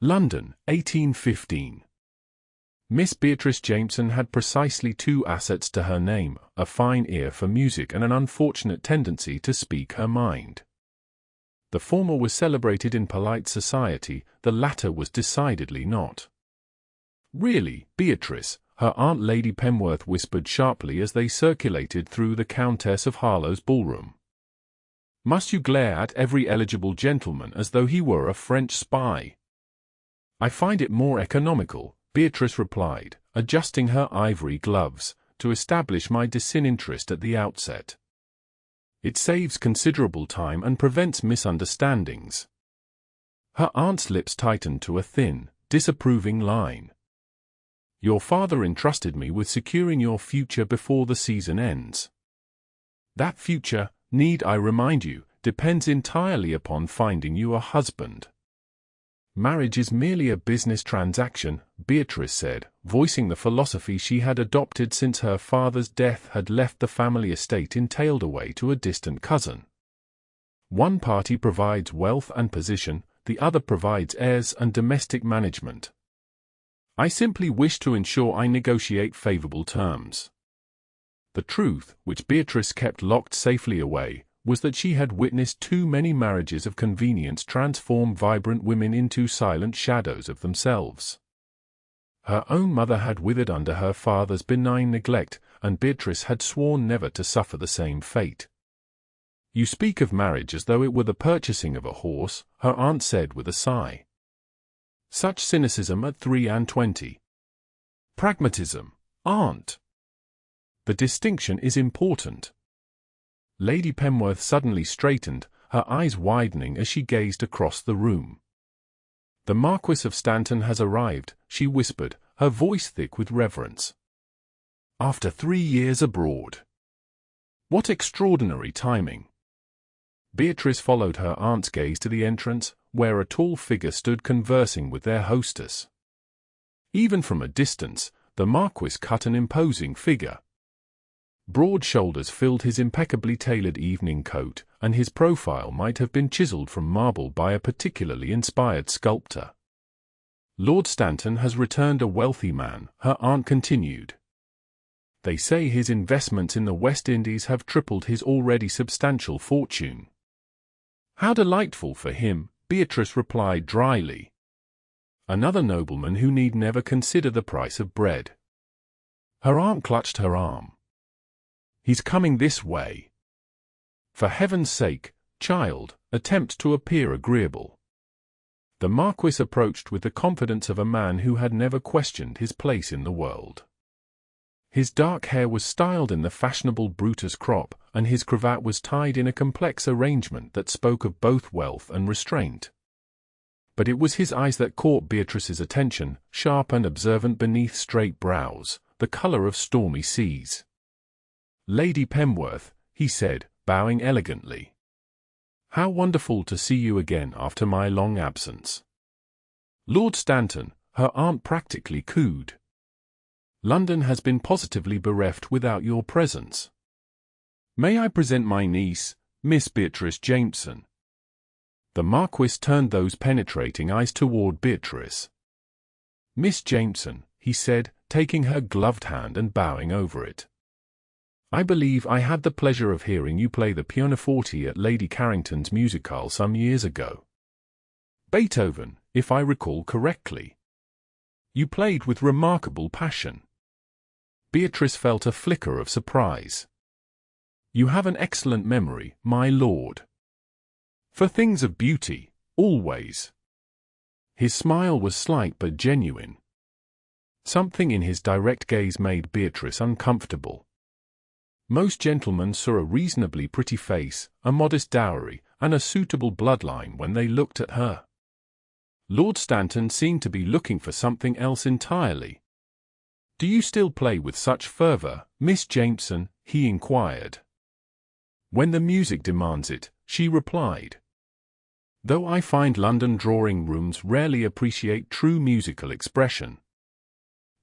London, 1815. Miss Beatrice Jameson had precisely two assets to her name: a fine ear for music and an unfortunate tendency to speak her mind. The former was celebrated in polite society, the latter was decidedly not. "Really, Beatrice," her aunt Lady Penworth whispered sharply as they circulated through the Countess of Harlow's ballroom. "Must you glare at every eligible gentleman as though he were a French spy?" "I find it more economical," Beatrice replied, adjusting her ivory gloves, "to establish my disinterest at the outset. It saves considerable time and prevents misunderstandings." Her aunt's lips tightened to a thin, disapproving line. "Your father entrusted me with securing your future before the season ends. That future, need I remind you, depends entirely upon finding you a husband." "Marriage is merely a business transaction," Beatrice said, voicing the philosophy she had adopted since her father's death had left the family estate entailed away to a distant cousin. "One party provides wealth and position, the other provides heirs and domestic management. I simply wish to ensure I negotiate favorable terms." The truth, which Beatrice kept locked safely away, was that she had witnessed too many marriages of convenience transform vibrant women into silent shadows of themselves. Her own mother had withered under her father's benign neglect, and Beatrice had sworn never to suffer the same fate. "You speak of marriage as though it were the purchasing of a horse," her aunt said with a sigh. "Such cynicism at 23. Pragmatism, aunt. The distinction is important." Lady Penworth suddenly straightened, her eyes widening as she gazed across the room. "The Marquis of Stanton has arrived," she whispered, her voice thick with reverence. "After 3 years abroad. What extraordinary timing!" Beatrice followed her aunt's gaze to the entrance, where a tall figure stood conversing with their hostess. Even from a distance, the Marquis cut an imposing figure. Broad shoulders filled his impeccably tailored evening coat, and his profile might have been chiseled from marble by a particularly inspired sculptor. "Lord Stanton has returned a wealthy man," her aunt continued. "They say his investments in the West Indies have tripled his already substantial fortune." "How delightful for him," Beatrice replied dryly. "Another nobleman who need never consider the price of bread." Her aunt clutched her arm. "He's coming this way. For heaven's sake, child, attempt to appear agreeable." The Marquis approached with the confidence of a man who had never questioned his place in the world. His dark hair was styled in the fashionable Brutus crop, and his cravat was tied in a complex arrangement that spoke of both wealth and restraint. But it was his eyes that caught Beatrice's attention, sharp and observant beneath straight brows, the color of stormy seas. "Lady Penworth," he said, bowing elegantly. "How wonderful to see you again after my long absence." "Lord Stanton," her aunt practically cooed. "London has been positively bereft without your presence. May I present my niece, Miss Beatrice Jameson?" The Marquis turned those penetrating eyes toward Beatrice. "Miss Jameson," he said, taking her gloved hand and bowing over it. "I believe I had the pleasure of hearing you play the pianoforte at Lady Carrington's musicale some years ago. Beethoven, if I recall correctly. You played with remarkable passion." Beatrice felt a flicker of surprise. "You have an excellent memory, my lord. For things of beauty, always." His smile was slight but genuine. Something in his direct gaze made Beatrice uncomfortable. Most gentlemen saw a reasonably pretty face, a modest dowry, and a suitable bloodline when they looked at her. Lord Stanton seemed to be looking for something else entirely. "Do you still play with such fervor, Miss Jameson?" he inquired. "When the music demands it," she replied. "Though I find London drawing rooms rarely appreciate true musical expression.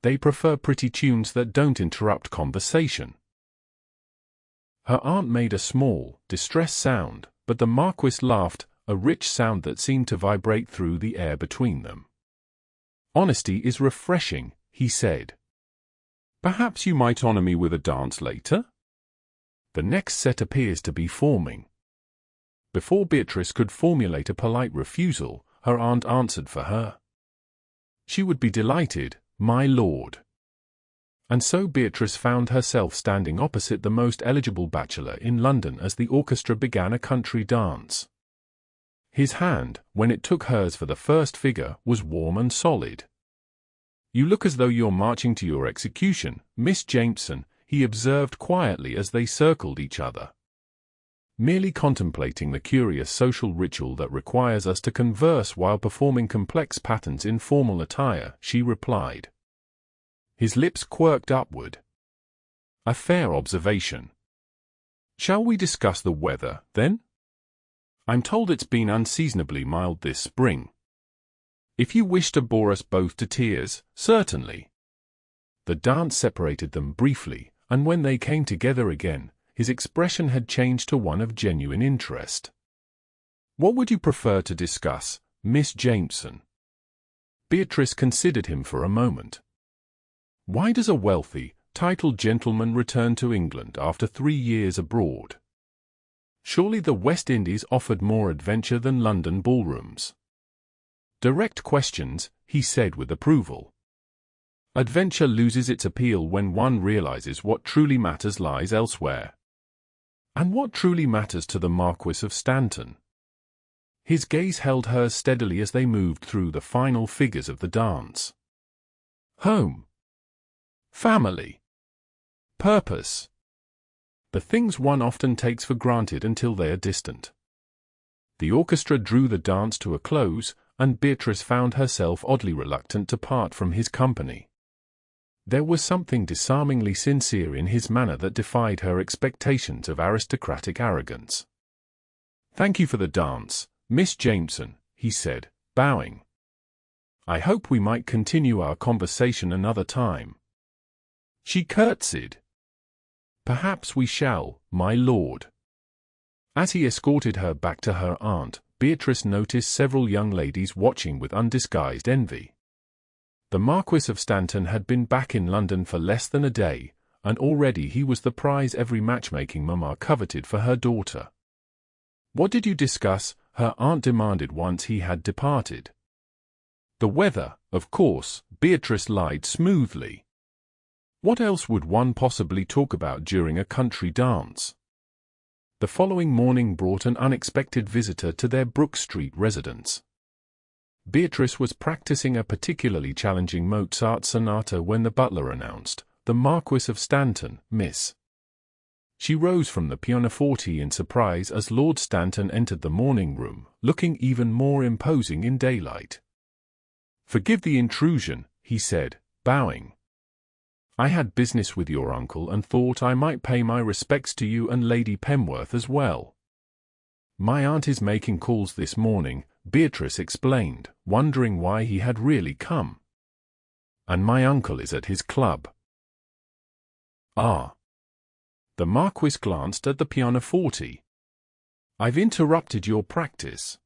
They prefer pretty tunes that don't interrupt conversation." Her aunt made a small, distressed sound, but the Marquis laughed, a rich sound that seemed to vibrate through the air between them. "Honesty is refreshing," he said. "Perhaps you might honor me with a dance later?" The next set appears to be forming. Before Beatrice could formulate a polite refusal, her aunt answered for her. She would be delighted, my lord. And so Beatrice found herself standing opposite the most eligible bachelor in London as the orchestra began a country dance. His hand, when it took hers for the first figure, was warm and solid. "You look as though you're marching to your execution, Miss Jameson," he observed quietly as they circled each other. "Merely contemplating the curious social ritual that requires us to converse while performing complex patterns in formal attire," she replied. His lips quirked upward. "A fair observation. Shall we discuss the weather, then? I'm told it's been unseasonably mild this spring. If you wish to bore us both to tears, certainly." The dance separated them briefly, and when they came together again, his expression had changed to one of genuine interest. "What would you prefer to discuss, Miss Jameson?" Beatrice considered him for a moment. "Why does a wealthy, titled gentleman return to England after 3 years abroad? Surely the West Indies offered more adventure than London ballrooms." "Direct questions," he said with approval. "Adventure loses its appeal when one realizes what truly matters lies elsewhere." "And what truly matters to the Marquis of Stanton?" His gaze held hers steadily as they moved through the final figures of the dance. "Home. Family. Purpose. The things one often takes for granted until they are distant." The orchestra drew the dance to a close, and Beatrice found herself oddly reluctant to part from his company. There was something disarmingly sincere in his manner that defied her expectations of aristocratic arrogance. "Thank you for the dance, Miss Jameson," he said, bowing. "I hope we might continue our conversation another time." She curtsied. "Perhaps we shall, my lord." As he escorted her back to her aunt, Beatrice noticed several young ladies watching with undisguised envy. The Marquis of Stanton had been back in London for less than a day, and already he was the prize every matchmaking mamma coveted for her daughter. "What did you discuss?" her aunt demanded once he had departed. "The weather, of course," Beatrice lied smoothly. What else would one possibly talk about during a country dance? The following morning brought an unexpected visitor to their Brook Street residence. Beatrice was practicing a particularly challenging Mozart sonata when the butler announced, "The Marquis of Stanton, miss." She rose from the pianoforte in surprise as Lord Stanton entered the morning room, looking even more imposing in daylight. "Forgive the intrusion," he said, bowing. "I had business with your uncle and thought I might pay my respects to you and Lady Penworth as well." "My aunt is making calls this morning," Beatrice explained, wondering why he had really come. "And my uncle is at his club." "Ah." The Marquis glanced at the pianoforte. "I've interrupted your practice.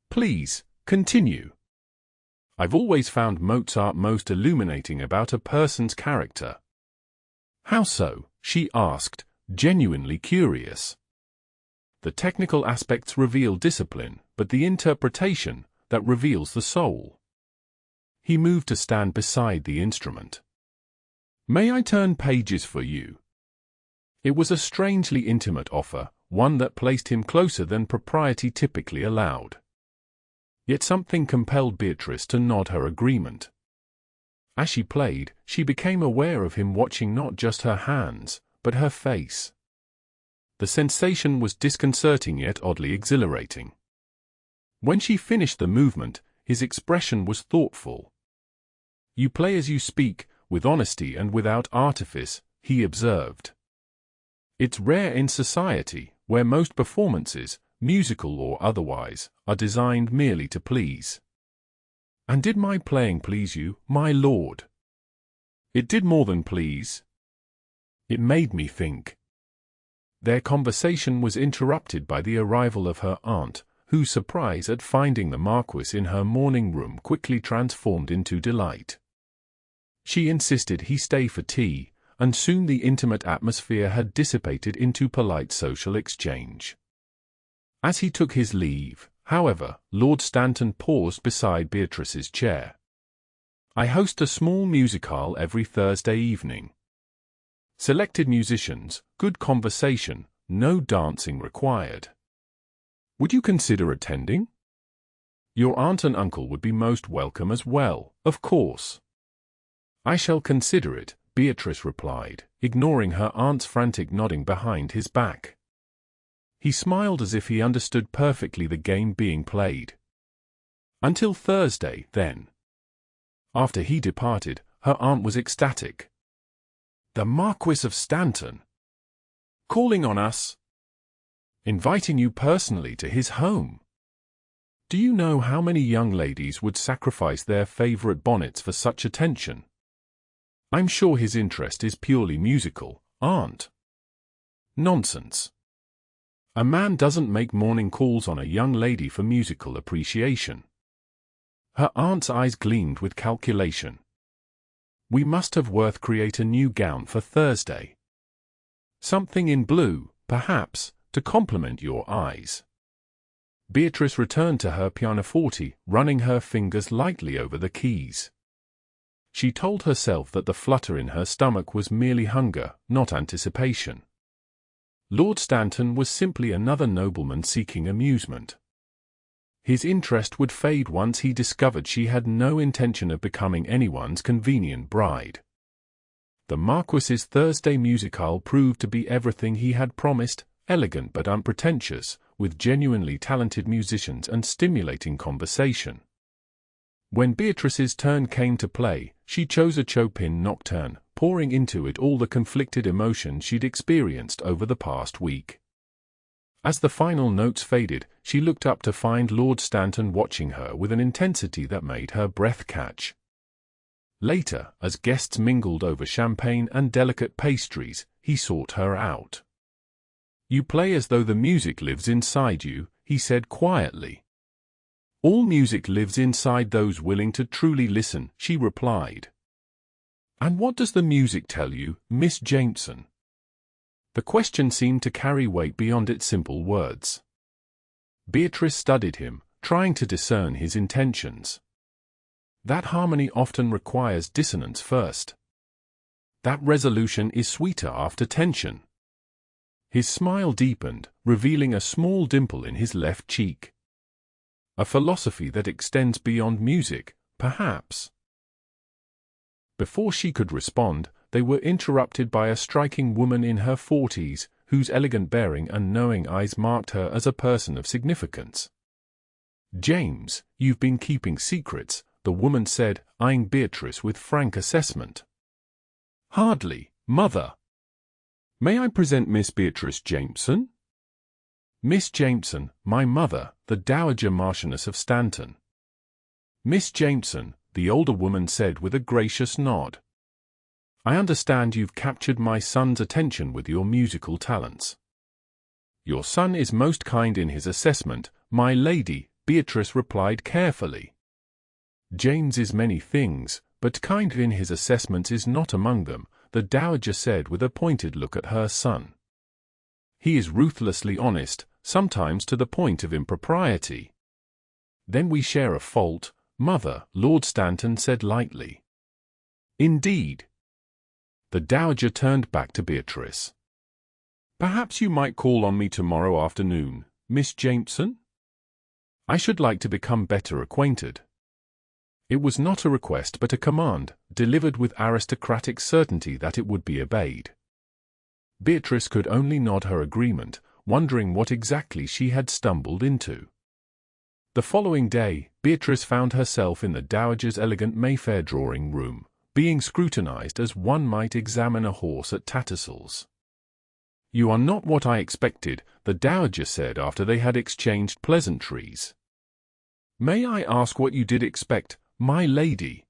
Please, continue. I've always found Mozart most illuminating about a person's character." "How so?" she asked, genuinely curious. "The technical aspects reveal discipline, but the interpretation, that reveals the soul." He moved to stand beside the instrument. "May I turn pages for you?" It was a strangely intimate offer, one that placed him closer than propriety typically allowed. Yet something compelled Beatrice to nod her agreement. As she played, she became aware of him watching not just her hands, but her face. The sensation was disconcerting yet oddly exhilarating. When she finished the movement, his expression was thoughtful. "You play as you speak, with honesty and without artifice," he observed. "It's rare in society, where most performances, musical or otherwise, are designed merely to please." "And did my playing please you, my lord?" "It did more than please. It made me think." Their conversation was interrupted by the arrival of her aunt, whose surprise at finding the Marquis in her morning room quickly transformed into delight. She insisted he stay for tea, and soon the intimate atmosphere had dissipated into polite social exchange. As he took his leave, however, Lord Stanton paused beside Beatrice's chair. "I host a small music-hall every Thursday evening. Selected musicians, good conversation, no dancing required. Would you consider attending? Your aunt and uncle would be most welcome as well, of course." "I shall consider it," Beatrice replied, ignoring her aunt's frantic nodding behind his back. He smiled as if he understood perfectly the game being played. "Until Thursday, then." After he departed, her aunt was ecstatic. "The Marquis of Stanton! Calling on us? Inviting you personally to his home? Do you know how many young ladies would sacrifice their favorite bonnets for such attention? I'm sure his interest is purely musical, aunt." "Nonsense. A man doesn't make morning calls on a young lady for musical appreciation." Her aunt's eyes gleamed with calculation. "We must have Worth create a new gown for Thursday. Something in blue, perhaps, to complement your eyes." Beatrice returned to her pianoforte, running her fingers lightly over the keys. She told herself that the flutter in her stomach was merely hunger, not anticipation. Lord Stanton was simply another nobleman seeking amusement. His interest would fade once he discovered she had no intention of becoming anyone's convenient bride. The Marquis's Thursday music-hall proved to be everything he had promised, elegant but unpretentious, with genuinely talented musicians and stimulating conversation. When Beatrice's turn came to play, she chose a Chopin nocturne, pouring into it all the conflicted emotions she'd experienced over the past week. As the final notes faded, she looked up to find Lord Stanton watching her with an intensity that made her breath catch. Later, as guests mingled over champagne and delicate pastries, he sought her out. "You play as though the music lives inside you," he said quietly. "All music lives inside those willing to truly listen," she replied. "And what does the music tell you, Miss Jameson?" The question seemed to carry weight beyond its simple words. Beatrice studied him, trying to discern his intentions. "That harmony often requires dissonance first. That resolution is sweeter after tension." His smile deepened, revealing a small dimple in his left cheek. "A philosophy that extends beyond music, perhaps." Before she could respond, they were interrupted by a striking woman in her 40s, whose elegant bearing and knowing eyes marked her as a person of significance. "James, you've been keeping secrets," the woman said, eyeing Beatrice with frank assessment. "Hardly, mother. May I present Miss Beatrice Jameson?" "Miss Jameson, my mother, the Dowager Marchioness of Stanton." "Miss Jameson," the older woman said with a gracious nod. "I understand you've captured my son's attention with your musical talents." "Your son is most kind in his assessment, my lady," Beatrice replied carefully. "James is many things, but kind in his assessments is not among them," the dowager said with a pointed look at her son. "He is ruthlessly honest, sometimes to the point of impropriety." "Then we share a fault, mother," Lord Stanton said lightly. "Indeed." The dowager turned back to Beatrice. "Perhaps you might call on me tomorrow afternoon, Miss Jameson? I should like to become better acquainted." It was not a request but a command, delivered with aristocratic certainty that it would be obeyed. Beatrice could only nod her agreement, wondering what exactly she had stumbled into. The following day, Beatrice found herself in the dowager's elegant Mayfair drawing-room, being scrutinized as one might examine a horse at Tattersall's. "You are not what I expected," the dowager said after they had exchanged pleasantries. "May I ask what you did expect, my lady?"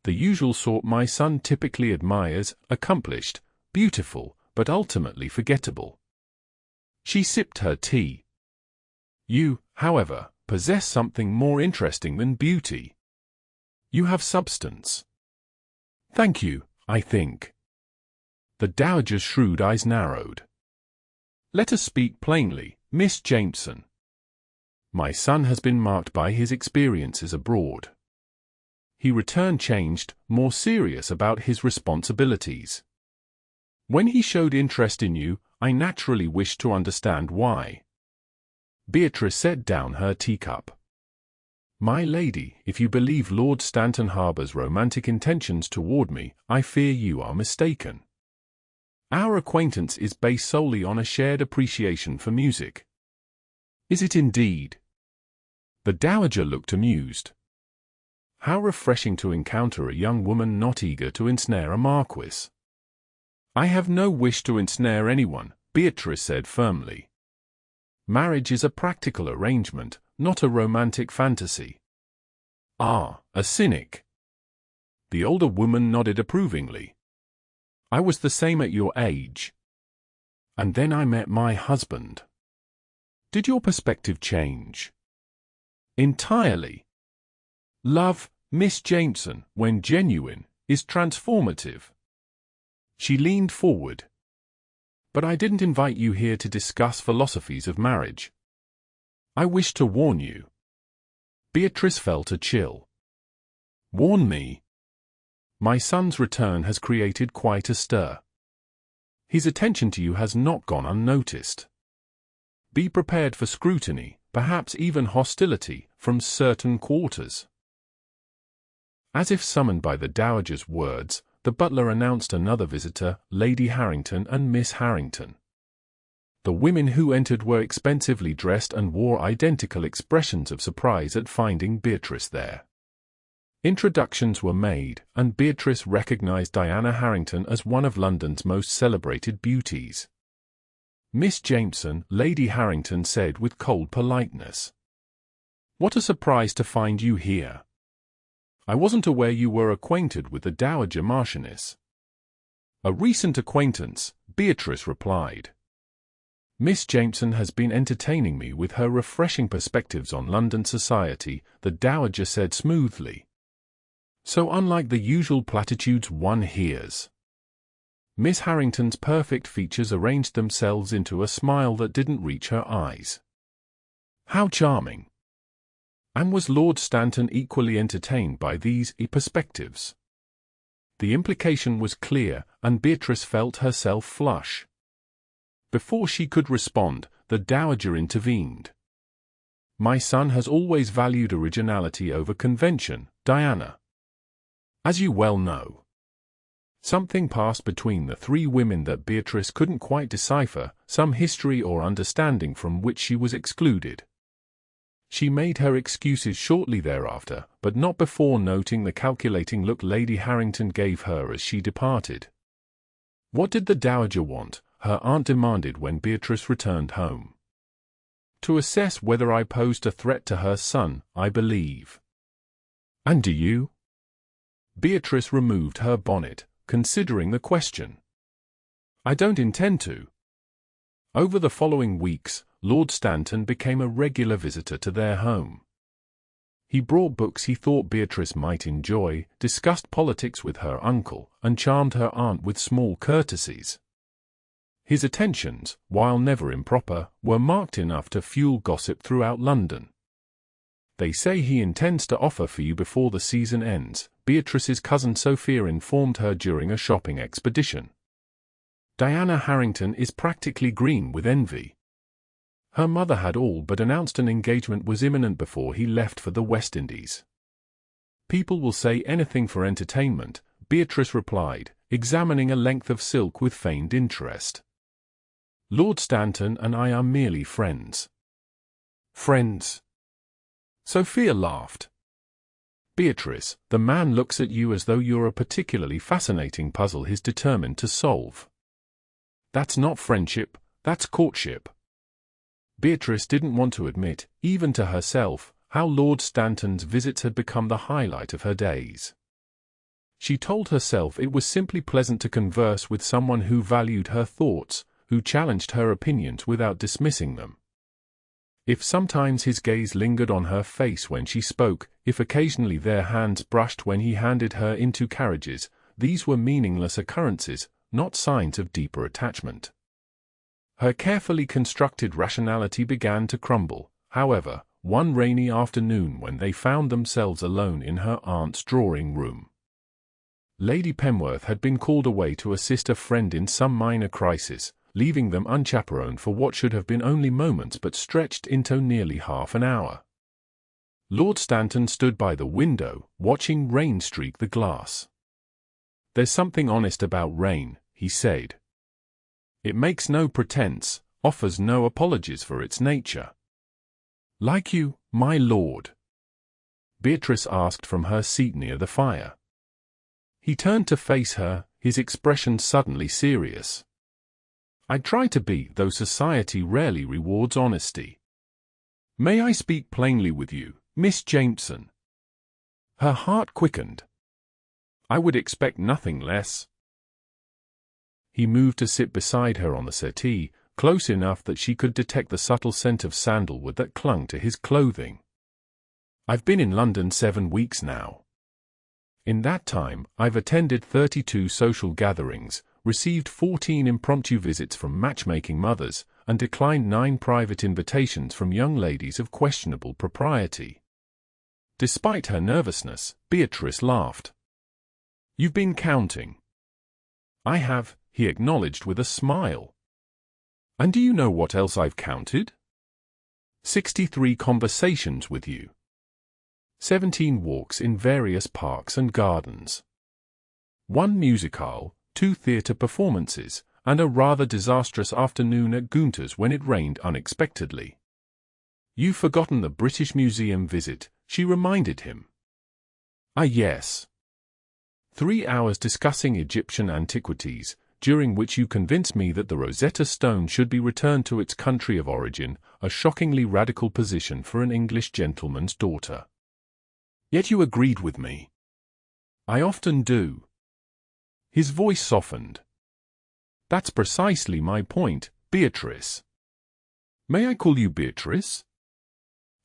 "The usual sort my son typically admires, accomplished, beautiful, but ultimately forgettable." She sipped her tea. "You, however, possess something more interesting than beauty. You have substance. Thank you, I think. The dowager's shrewd eyes narrowed. Let us speak plainly, Miss Jameson. My son has been marked by his experiences abroad. He returned changed, more serious about his responsibilities. When he showed interest in you, I naturally wished to understand why. Beatrice set down her teacup. My lady, if you believe Lord Stanton harbours romantic intentions toward me, I fear you are mistaken. Our acquaintance is based solely on a shared appreciation for music. Is it indeed? The dowager looked amused. How refreshing to encounter a young woman not eager to ensnare a marquis. I have no wish to ensnare anyone, Beatrice said firmly. Marriage is a practical arrangement, not a romantic fantasy. Ah, a cynic. The older woman nodded approvingly. I was the same at your age. And then I met my husband. Did your perspective change? Entirely. Love, Miss Jameson, when genuine, is transformative. She leaned forward. But I didn't invite you here to discuss philosophies of marriage. I wish to warn you. Beatrice felt a chill. Warn me? My son's return has created quite a stir. His attention to you has not gone unnoticed. Be prepared for scrutiny, perhaps even hostility, from certain quarters. As if summoned by the dowager's words, the butler announced another visitor, Lady Harrington and Miss Harrington. The women who entered were expensively dressed and wore identical expressions of surprise at finding Beatrice there. Introductions were made, and Beatrice recognized Diana Harrington as one of London's most celebrated beauties. Miss Jameson, Lady Harrington said with cold politeness. What a surprise to find you here. I wasn't aware you were acquainted with the Dowager Marchioness. A recent acquaintance, Beatrice replied. Miss Jameson has been entertaining me with her refreshing perspectives on London society, the Dowager said smoothly. So unlike the usual platitudes one hears. Miss Harrington's perfect features arranged themselves into a smile that didn't reach her eyes. How charming! And was Lord Stanton equally entertained by these perspectives? The implication was clear, and Beatrice felt herself flush. Before she could respond, the Dowager intervened. My son has always valued originality over convention, Diana. As you well know. Something passed between the three women that Beatrice couldn't quite decipher, some history or understanding from which she was excluded. She made her excuses shortly thereafter, but not before noting the calculating look Lady Harrington gave her as she departed. What did the Dowager want? Her aunt demanded when Beatrice returned home. To assess whether I posed a threat to her son, I believe. And do you? Beatrice removed her bonnet, considering the question. I don't intend to. Over the following weeks, Lord Stanton became a regular visitor to their home. He brought books he thought Beatrice might enjoy, discussed politics with her uncle, and charmed her aunt with small courtesies. His attentions, while never improper, were marked enough to fuel gossip throughout London. They say he intends to offer for you before the season ends, Beatrice's cousin Sophia informed her during a shopping expedition. Diana Harrington is practically green with envy. Her mother had all but announced an engagement was imminent before he left for the West Indies. People will say anything for entertainment, Beatrice replied, examining a length of silk with feigned interest. Lord Stanton and I are merely friends. Friends? Sophia laughed. Beatrice, the man looks at you as though you're a particularly fascinating puzzle he's determined to solve. That's not friendship, that's courtship. Beatrice didn't want to admit, even to herself, how Lord Stanton's visits had become the highlight of her days. She told herself it was simply pleasant to converse with someone who valued her thoughts, who challenged her opinions without dismissing them. If sometimes his gaze lingered on her face when she spoke, if occasionally their hands brushed when he handed her into carriages, these were meaningless occurrences, not signs of deeper attachment. Her carefully constructed rationality began to crumble, however, one rainy afternoon when they found themselves alone in her aunt's drawing-room. Lady Penworth had been called away to assist a friend in some minor crisis, leaving them unchaperoned for what should have been only moments but stretched into nearly half an hour. Lord Stanton stood by the window, watching rain streak the glass. "There's something honest about rain," he said. "It makes no pretense, offers no apologies for its nature." "Like you, my lord?" Beatrice asked from her seat near the fire. He turned to face her, his expression suddenly serious. "I try to be, though society rarely rewards honesty. May I speak plainly with you, Miss Jameson?" Her heart quickened. "I would expect nothing less." He moved to sit beside her on the settee, close enough that she could detect the subtle scent of sandalwood that clung to his clothing. "I've been in London 7 weeks now. In that time, I've attended 32 social gatherings, received 14 impromptu visits from matchmaking mothers, and declined 9 private invitations from young ladies of questionable propriety." Despite her nervousness, Beatrice laughed. "You've been counting." "I have," he acknowledged with a smile. "And do you know what else I've counted? 63 conversations with you. 17 walks in various parks and gardens. 1 musicale, 2 theatre performances, and a rather disastrous afternoon at Gunter's when it rained unexpectedly." "You've forgotten the British Museum visit," she reminded him. "Ah, yes. 3 hours discussing Egyptian antiquities, during which you convinced me that the Rosetta Stone should be returned to its country of origin, a shockingly radical position for an English gentleman's daughter. Yet you agreed with me." "I often do." His voice softened. "That's precisely my point, Beatrice." "May I call you Beatrice?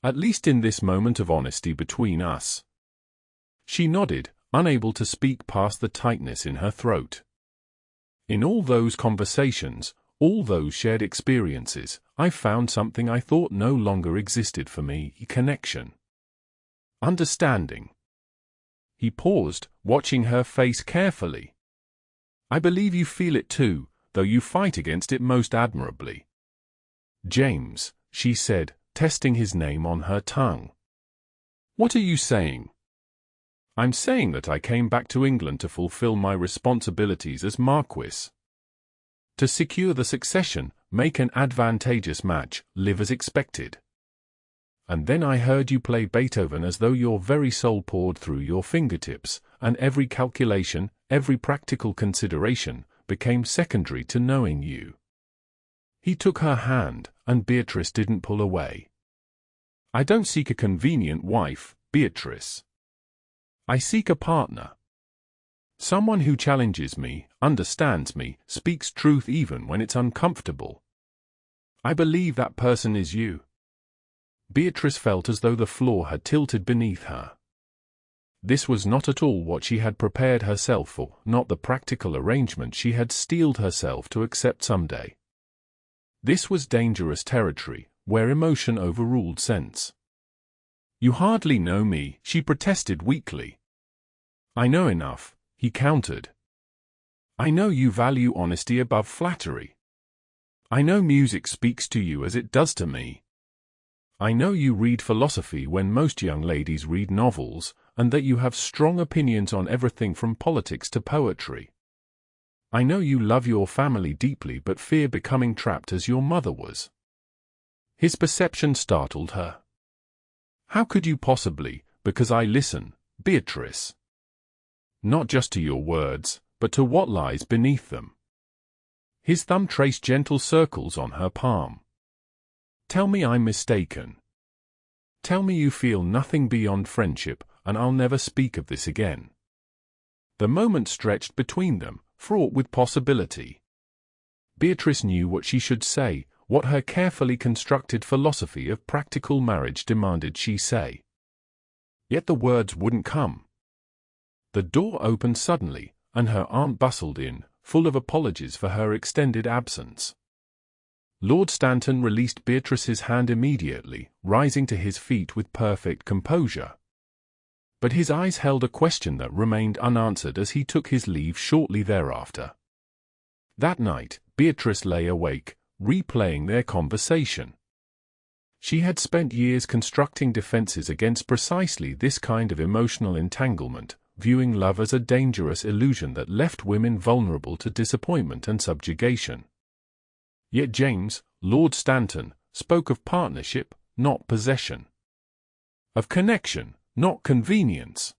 At least in this moment of honesty between us." She nodded, unable to speak past the tightness in her throat. "In all those conversations, all those shared experiences, I found something I thought no longer existed for me: connection. Understanding." He paused, watching her face carefully. "I believe you feel it too, though you fight against it most admirably." "James," she said, testing his name on her tongue. "What are you saying?" "I'm saying that I came back to England to fulfill my responsibilities as Marquis. To secure the succession, make an advantageous match, live as expected. And then I heard you play Beethoven as though your very soul poured through your fingertips, and every calculation, every practical consideration, became secondary to knowing you." He took her hand, and Beatrice didn't pull away. "I don't seek a convenient wife, Beatrice. I seek a partner. Someone who challenges me, understands me, speaks truth even when it's uncomfortable. I believe that person is you." Beatrice felt as though the floor had tilted beneath her. This was not at all what she had prepared herself for, not the practical arrangement she had steeled herself to accept someday. This was dangerous territory, where emotion overruled sense. "You hardly know me," she protested weakly. "I know enough," he countered. "I know you value honesty above flattery. I know music speaks to you as it does to me. I know you read philosophy when most young ladies read novels, and that you have strong opinions on everything from politics to poetry. I know you love your family deeply but fear becoming trapped as your mother was." His perception startled her. "How could you possibly, because I listen, Beatrice. Not just to your words, but to what lies beneath them." His thumb traced gentle circles on her palm. "Tell me I'm mistaken. Tell me you feel nothing beyond friendship, and I'll never speak of this again." The moment stretched between them, fraught with possibility. Beatrice knew what she should say, what her carefully constructed philosophy of practical marriage demanded she say. Yet the words wouldn't come. The door opened suddenly, and her aunt bustled in, full of apologies for her extended absence. Lord Stanton released Beatrice's hand immediately, rising to his feet with perfect composure. But his eyes held a question that remained unanswered as he took his leave shortly thereafter. That night, Beatrice lay awake, replaying their conversation. She had spent years constructing defenses against precisely this kind of emotional entanglement, viewing love as a dangerous illusion that left women vulnerable to disappointment and subjugation. Yet James, Lord Stanton, spoke of partnership, not possession. Of connection, not convenience.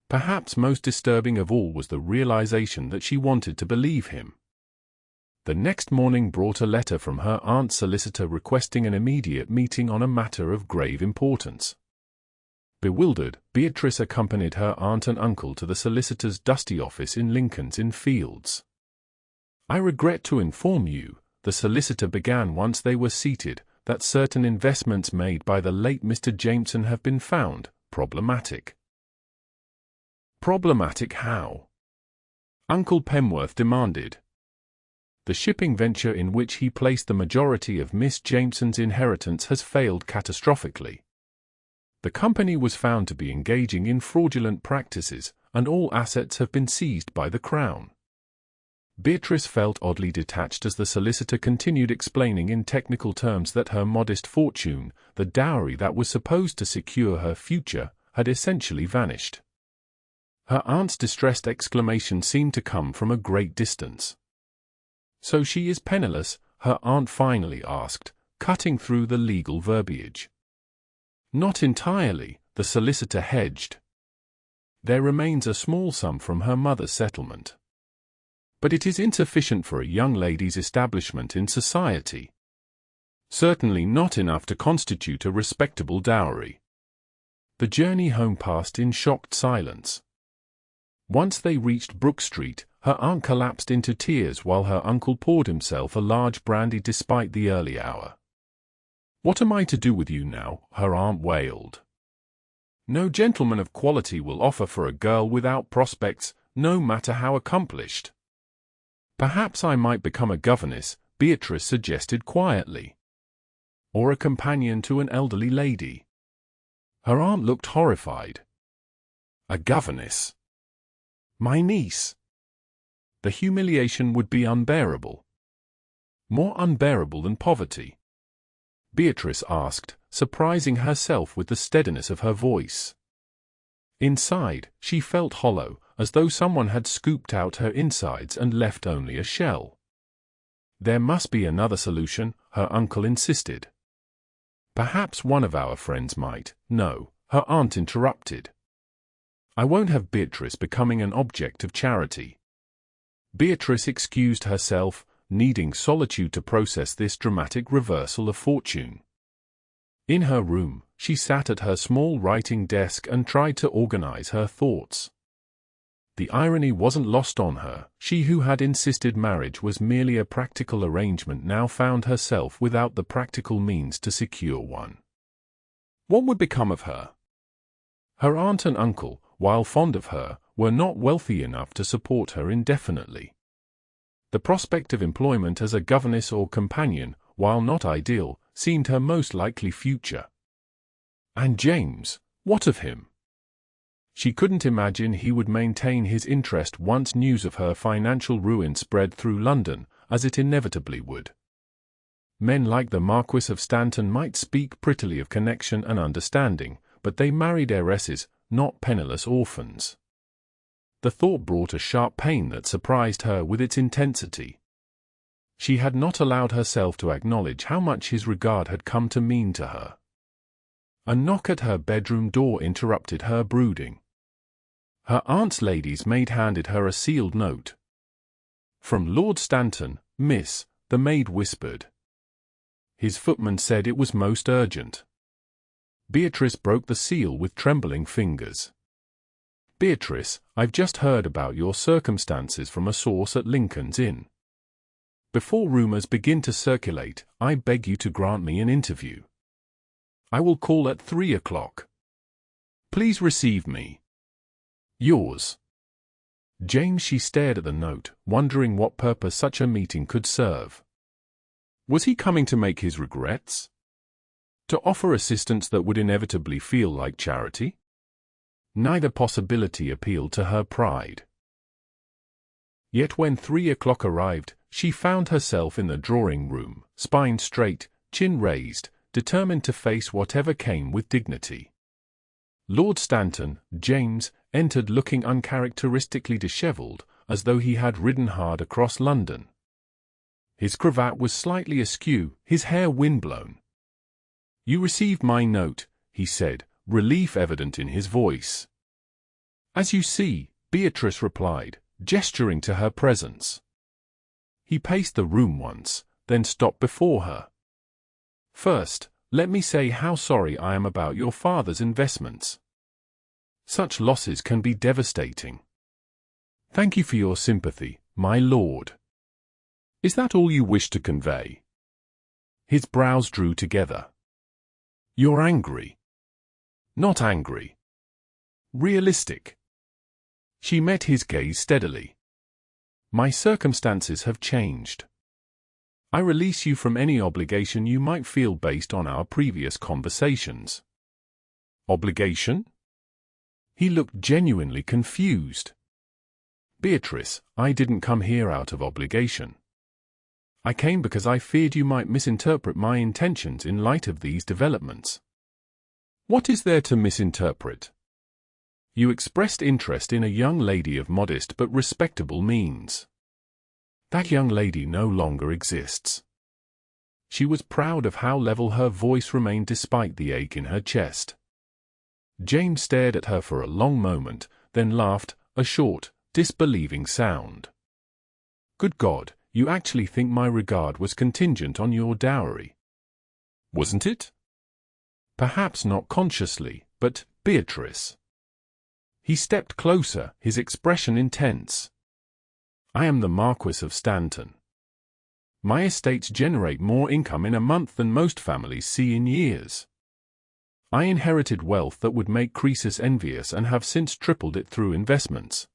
Perhaps most disturbing of all was the realization that she wanted to believe him. The next morning brought a letter from her aunt's solicitor requesting an immediate meeting on a matter of grave importance. Bewildered, Beatrice accompanied her aunt and uncle to the solicitor's dusty office in Lincoln's Inn Fields. "I regret to inform you," the solicitor began once they were seated, "that certain investments made by the late Mr. Jameson have been found problematic." "Problematic how?" Uncle Pemworth demanded. "The shipping venture in which he placed the majority of Miss Jameson's inheritance has failed catastrophically. The company was found to be engaging in fraudulent practices, and all assets have been seized by the Crown." Beatrice felt oddly detached as the solicitor continued explaining in technical terms that her modest fortune, the dowry that was supposed to secure her future, had essentially vanished. Her aunt's distressed exclamation seemed to come from a great distance. "So she is penniless?" her aunt finally asked, cutting through the legal verbiage. "Not entirely," the solicitor hedged. "There remains a small sum from her mother's settlement. But it is insufficient for a young lady's establishment in society. Certainly not enough to constitute a respectable dowry." The journey home passed in shocked silence. Once they reached Brook Street, her aunt collapsed into tears while her uncle poured himself a large brandy despite the early hour. "What am I to do with you now?" her aunt wailed. "No gentleman of quality will offer for a girl without prospects, no matter how accomplished." "Perhaps I might become a governess," Beatrice suggested quietly. "Or a companion to an elderly lady." Her aunt looked horrified. "A governess? My niece?" The humiliation would be unbearable. "More unbearable than poverty?" Beatrice asked, surprising herself with the steadiness of her voice. Inside, she felt hollow, as though someone had scooped out her insides and left only a shell. "There must be another solution," her uncle insisted. "Perhaps one of our friends might—" "No," her aunt interrupted. "I won't have Beatrice becoming an object of charity." Beatrice excused herself, needing solitude to process this dramatic reversal of fortune. In her room, she sat at her small writing desk and tried to organize her thoughts. The irony wasn't lost on her. She who had insisted marriage was merely a practical arrangement now found herself without the practical means to secure one. What would become of her? Her aunt and uncle, while fond of her, were not wealthy enough to support her indefinitely. The prospect of employment as a governess or companion, while not ideal, seemed her most likely future. And James, what of him? She couldn't imagine he would maintain his interest once news of her financial ruin spread through London, as it inevitably would. Men like the Marquis of Stanton might speak prettily of connection and understanding, but they married heiresses, not penniless orphans. The thought brought a sharp pain that surprised her with its intensity. She had not allowed herself to acknowledge how much his regard had come to mean to her. A knock at her bedroom door interrupted her brooding. Her aunt's lady's maid handed her a sealed note. "From Lord Stanton, Miss," the maid whispered. His footman said it was most urgent. Beatrice broke the seal with trembling fingers. "Beatrice, I've just heard about your circumstances from a source at Lincoln's Inn." Before rumors begin to circulate, I beg you to grant me an interview. I will call at 3 o'clock. Please receive me. Yours, James. She stared at the note, wondering what purpose such a meeting could serve. Was he coming to make his regrets? To offer assistance that would inevitably feel like charity? Neither possibility appealed to her pride. Yet when 3 o'clock arrived, she found herself in the drawing room, spine straight, chin raised, determined to face whatever came with dignity. Lord Stanton, James, entered looking uncharacteristically dishevelled, as though he had ridden hard across London. His cravat was slightly askew, his hair windblown. "You received my note," he said, relief evident in his voice. "As you see," Beatrice replied, gesturing to her presence. He paced the room once, then stopped before her. "First, let me say how sorry I am about your father's investments. Such losses can be devastating. Thank you for your sympathy, my lord. Is that all you wish to convey?" His brows drew together. "You're angry." "Not angry. Realistic." She met his gaze steadily. "My circumstances have changed. I release you from any obligation you might feel based on our previous conversations." "Obligation?" He looked genuinely confused. "Beatrice, I didn't come here out of obligation. I came because I feared you might misinterpret my intentions in light of these developments." "What is there to misinterpret?" "You expressed interest in a young lady of modest but respectable means. That young lady no longer exists." She was proud of how level her voice remained despite the ache in her chest. James stared at her for a long moment, then laughed, a short, disbelieving sound. "Good God, you actually think my regard was contingent on your dowry?" "Wasn't it?" "Perhaps not consciously, but, Beatrice." He stepped closer, his expression intense. "I am the Marquis of Stanton. My estates generate more income in a month than most families see in years. I inherited wealth that would make Croesus envious and have since tripled it through investments.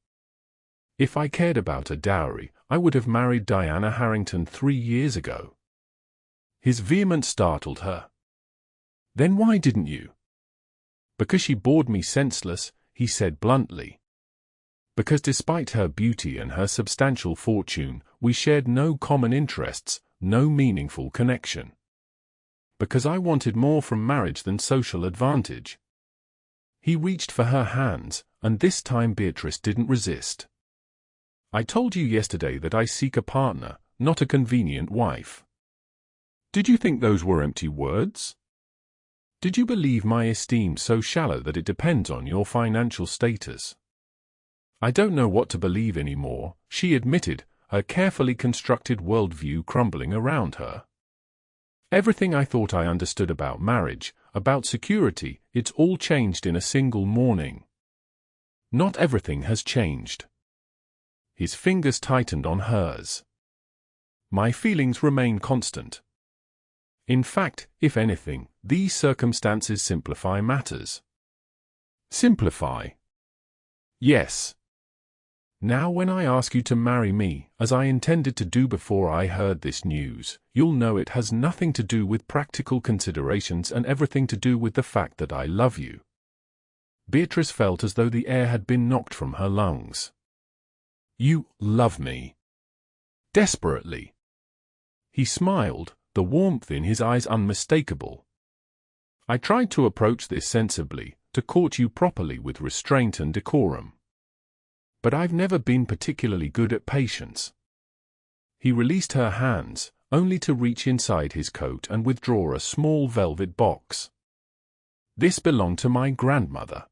If I cared about a dowry, I would have married Diana Harrington 3 years ago." His vehemence startled her. "Then why didn't you?" "Because she bored me senseless," he said bluntly. "Because despite her beauty and her substantial fortune, we shared no common interests, no meaningful connection. Because I wanted more from marriage than social advantage." He reached for her hands, and this time Beatrice didn't resist. "I told you yesterday that I seek a partner, not a convenient wife. Did you think those were empty words? Did you believe my esteem so shallow that it depends on your financial status?" "I don't know what to believe anymore," she admitted, her carefully constructed worldview crumbling around her. "Everything I thought I understood about marriage, about security, it's all changed in a single morning." "Not everything has changed." His fingers tightened on hers. "My feelings remain constant. In fact, if anything, these circumstances simplify matters." "Simplify?" "Yes. Now when I ask you to marry me, as I intended to do before I heard this news, you'll know it has nothing to do with practical considerations and everything to do with the fact that I love you." Beatrice felt as though the air had been knocked from her lungs. "You love me?" "Desperately." He smiled, the warmth in his eyes unmistakable. "I tried to approach this sensibly, to court you properly with restraint and decorum. But I've never been particularly good at patience." He released her hands, only to reach inside his coat and withdraw a small velvet box. "This belonged to my grandmother.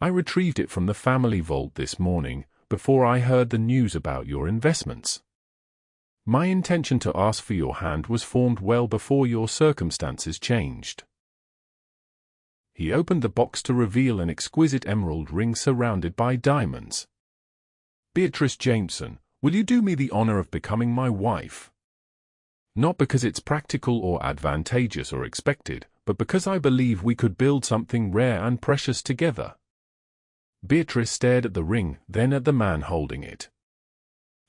I retrieved it from the family vault this morning, before I heard the news about your investments. My intention to ask for your hand was formed well before your circumstances changed." He opened the box to reveal an exquisite emerald ring surrounded by diamonds. "Beatrice Jameson, will you do me the honor of becoming my wife? Not because it's practical or advantageous or expected, but because I believe we could build something rare and precious together." Beatrice stared at the ring, then at the man holding it.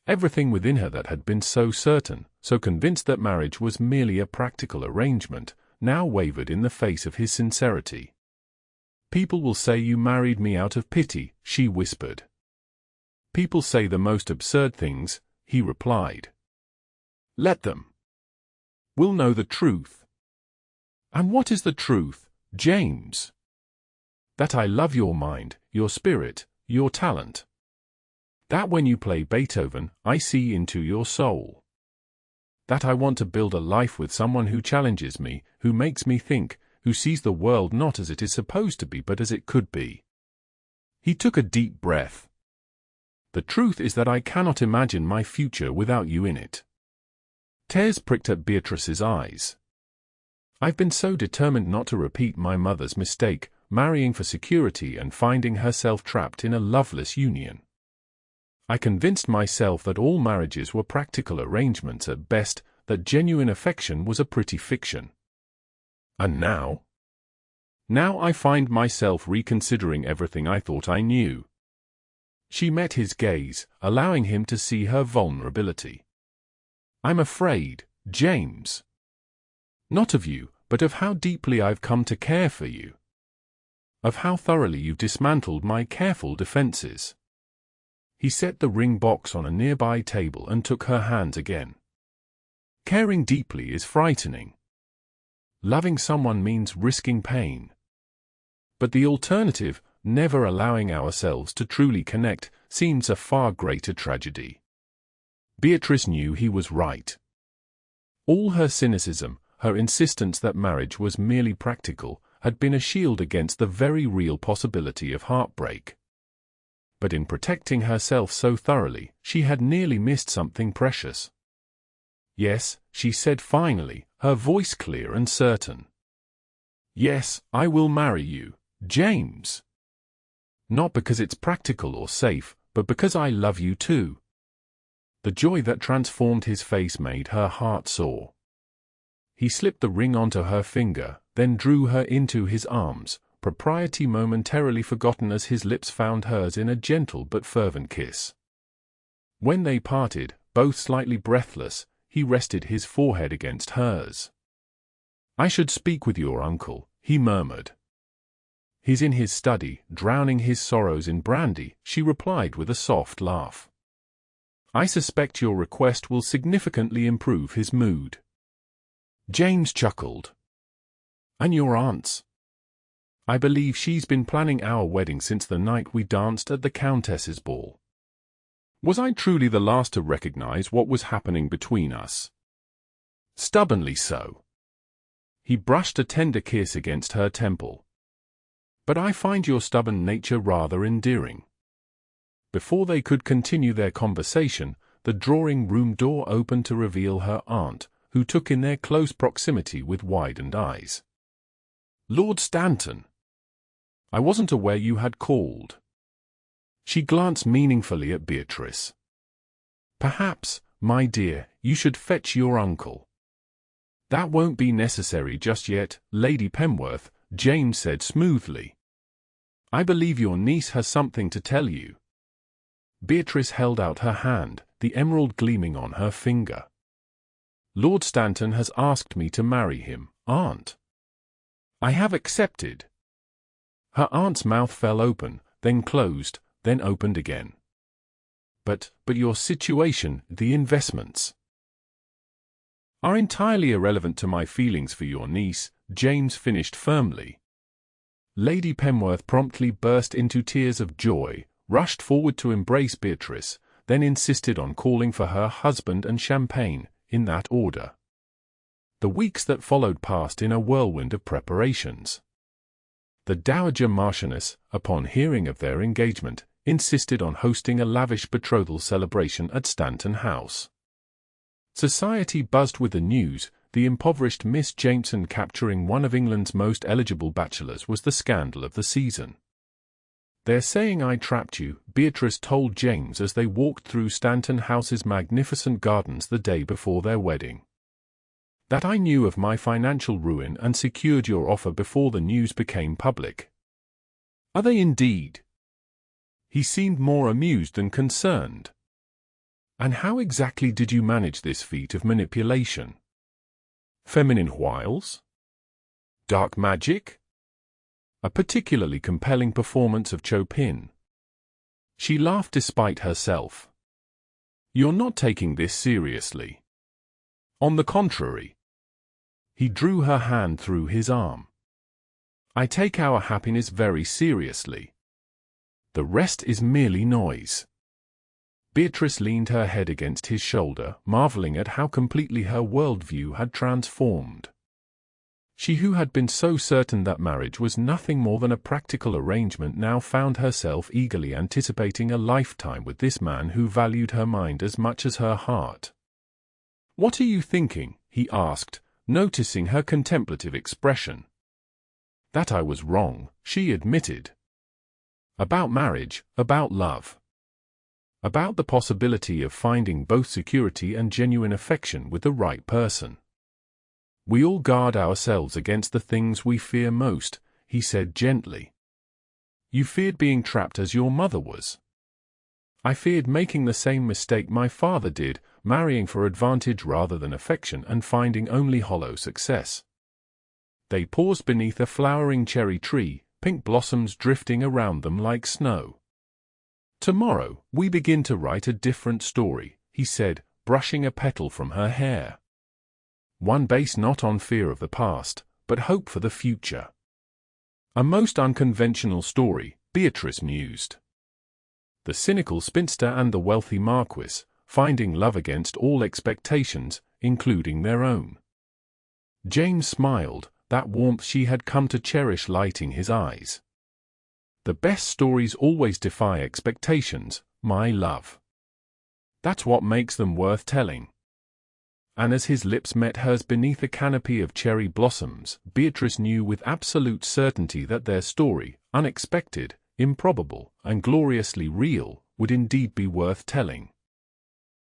Everything within her that had been so certain, so convinced that marriage was merely a practical arrangement, now wavered in the face of his sincerity. "People will say you married me out of pity," she whispered. "People say the most absurd things," he replied. "Let them. We'll know the truth." "And what is the truth, James?" "That I love your mind, your spirit, your talent. That when you play Beethoven, I see into your soul. That I want to build a life with someone who challenges me, who makes me think, who sees the world not as it is supposed to be but as it could be." He took a deep breath. "The truth is that I cannot imagine my future without you in it." Tears pricked at Beatrice's eyes. "I've been so determined not to repeat my mother's mistake, marrying for security and finding herself trapped in a loveless union. I convinced myself that all marriages were practical arrangements at best, that genuine affection was a pretty fiction. And now? Now I find myself reconsidering everything I thought I knew." She met his gaze, allowing him to see her vulnerability. "I'm afraid, James. Not of you, but of how deeply I've come to care for you. Of how thoroughly you've dismantled my careful defenses." He set the ring box on a nearby table and took her hands again. "Caring deeply is frightening. Loving someone means risking pain. But the alternative, never allowing ourselves to truly connect, seems a far greater tragedy." Beatrice knew he was right. All her cynicism, her insistence that marriage was merely practical, had been a shield against the very real possibility of heartbreak. But in protecting herself so thoroughly, she had nearly missed something precious. "Yes," she said finally, her voice clear and certain. "Yes, I will marry you, James. Not because it's practical or safe, but because I love you too." The joy that transformed his face made her heart soar. He slipped the ring onto her finger, then drew her into his arms, propriety momentarily forgotten as his lips found hers in a gentle but fervent kiss. When they parted, both slightly breathless, he rested his forehead against hers. "I should speak with your uncle," he murmured. "He's in his study, drowning his sorrows in brandy," she replied with a soft laugh. "I suspect your request will significantly improve his mood." James chuckled. "And your aunt's? I believe she's been planning our wedding since the night we danced at the Countess's ball. Was I truly the last to recognize what was happening between us?" "Stubbornly so." He brushed a tender kiss against her temple. "But I find your stubborn nature rather endearing." Before they could continue their conversation, the drawing-room door opened to reveal her aunt, who took in their close proximity with widened eyes. "Lord Stanton! I wasn't aware you had called." She glanced meaningfully at Beatrice. "Perhaps, my dear, you should fetch your uncle." "That won't be necessary just yet, Lady Penworth," James said smoothly. "I believe your niece has something to tell you." Beatrice held out her hand, the emerald gleaming on her finger. "Lord Stanton has asked me to marry him, Aunt." "I have accepted." Her aunt's mouth fell open, then closed, then opened again. But your situation, the investments, are entirely irrelevant to my feelings for your niece," James finished firmly. Lady Penworth promptly burst into tears of joy, rushed forward to embrace Beatrice, then insisted on calling for her husband and champagne, in that order. The weeks that followed passed in a whirlwind of preparations. The Dowager Marchioness, upon hearing of their engagement, insisted on hosting a lavish betrothal celebration at Stanton House. Society buzzed with the news. The impoverished Miss Jameson capturing one of England's most eligible bachelors was the scandal of the season. "They're saying I trapped you," Beatrice told James as they walked through Stanton House's magnificent gardens the day before their wedding. "That I knew of my financial ruin and secured your offer before the news became public." "Are they indeed?" He seemed more amused than concerned. "And how exactly did you manage this feat of manipulation? Feminine wiles? Dark magic? A particularly compelling performance of Chopin?" She laughed despite herself. "You're not taking this seriously." "On the contrary." He drew her hand through his arm. "I take our happiness very seriously. The rest is merely noise." Beatrice leaned her head against his shoulder, marveling at how completely her worldview had transformed. She who had been so certain that marriage was nothing more than a practical arrangement now found herself eagerly anticipating a lifetime with this man who valued her mind as much as her heart. "What are you thinking?" he asked, noticing her contemplative expression. "That I was wrong," she admitted. "About marriage, about love. About the possibility of finding both security and genuine affection with the right person. We all guard ourselves against the things we fear most," he said gently. "You feared being trapped as your mother was. I feared making the same mistake my father did, marrying for advantage rather than affection and finding only hollow success." They paused beneath a flowering cherry tree, pink blossoms drifting around them like snow. "Tomorrow, we begin to write a different story," he said, brushing a petal from her hair. "One based not on fear of the past, but hope for the future." "A most unconventional story," Beatrice mused. The cynical spinster and the wealthy marquis, finding love against all expectations, including their own. James smiled, that warmth she had come to cherish lighting his eyes. "The best stories always defy expectations, my love. That's what makes them worth telling." And as his lips met hers beneath a canopy of cherry blossoms, Beatrice knew with absolute certainty that their story, unexpected, improbable, and gloriously real, would indeed be worth telling.